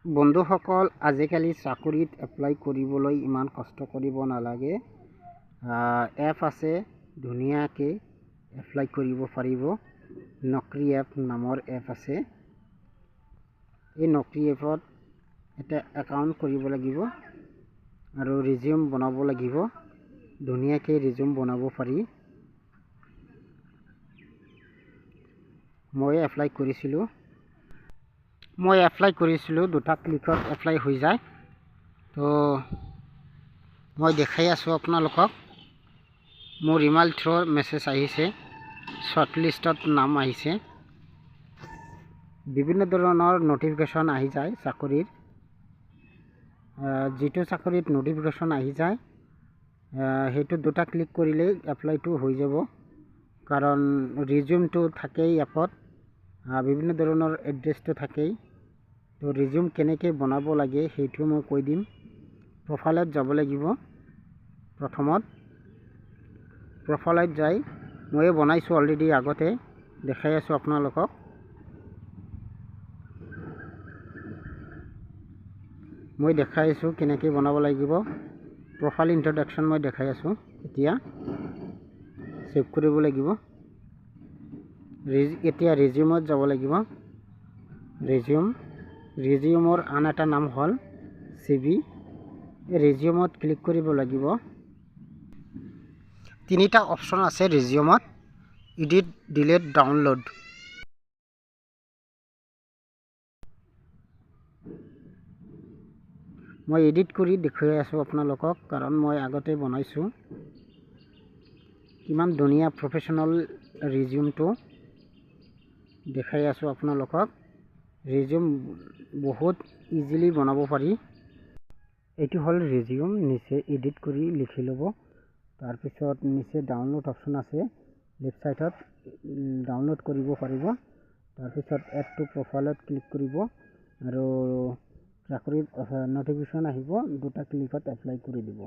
বন্ধুসকল, আজিকালি চাকৰিত এপ্লাই কৰিবলৈ ইমান কষ্ট কৰিব নালাগে। এপ আছে, ধুনীয়াকৈ এপ্লাই কৰিব পাৰিব। নকৰি এপ নামৰ এপ আছে। এই নকৰি এপত এটা একাউণ্ট কৰিব লাগিব আৰু ৰিজিউম বনাব লাগিব। ধুনীয়াকৈ ৰিজিউম বনাব পাৰি। মই এপ্লাই কৰিছিলোঁ, দুটা ক্লিকত এপ্লাই হৈ যায়। তো মই দেখাই আছোঁ আপোনালোকক। মোৰ ইমেইল থ্ৰুৰ মেছেজ আহিছে, শ্বৰ্ট লিষ্টত নাম আহিছে। বিভিন্ন ধৰণৰ নটিফিকেশ্যন আহি যায় চাকৰিৰ। যিটো চাকৰিত নটিফিকেশ্যন আহি যায় সেইটো দুটা ক্লিক কৰিলেই এপ্লাইটো হৈ যাব। কাৰণ ৰিজিউমটো থাকেই এপত, বিভিন্ন ধৰণৰ এড্ৰেছটো থাকেই। তো ৰিজিউম কেনেকৈ বনাব লাগে সেইটো মই কৈ দিম। প্ৰফাইলত যাব লাগিব। প্ৰথমত প্ৰফাইলত যাই মই বনাইছোঁ অলৰেডি, আগতে দেখাই আছোঁ আপোনালোকক। মই দেখাই আছোঁ কেনেকৈ বনাব লাগিব। প্ৰফাইল ইন্ট্ৰডাকশ্যন মই দেখাই আছোঁ। এতিয়া সেভ কৰিব লাগিব। এতিয়া ৰিজিউমত যাব লাগিব। ৰিজিউমৰ আন এটা নাম হ'ল CV। ৰিজিউমত ক্লিক কৰিব লাগিব। তিনিটা অপশ্যন আছে ৰিজিউমত: এডিট, ডিলিট, ডাউনলোড। মই এডিট কৰি দেখুৱাই আছোঁ আপোনালোকক, কাৰণ মই আগতে বনাইছোঁ। কিমান ধুনীয়া প্ৰফেশ্যনেল ৰিজিউমটো দেখাই আছোঁ আপোনালোকক। ৰিজিউম বহুত ইজিলি বনাব পাৰি। এইটো হ'ল ৰিজিউম। নিচে এডিট কৰি লিখি ল'ব। তাৰপিছত নিচে ডাউনলোড অপশ্যন আছে, লেফ্ট ছাইডত ডাউনলোড কৰিব পাৰিব। তাৰপিছত এড টু প্ৰফাইলত ক্লিক কৰিব আৰু চাকৰিত নটিফিকেশ্যন আহিব, দুটা ক্লিকত এপ্লাই কৰি দিব।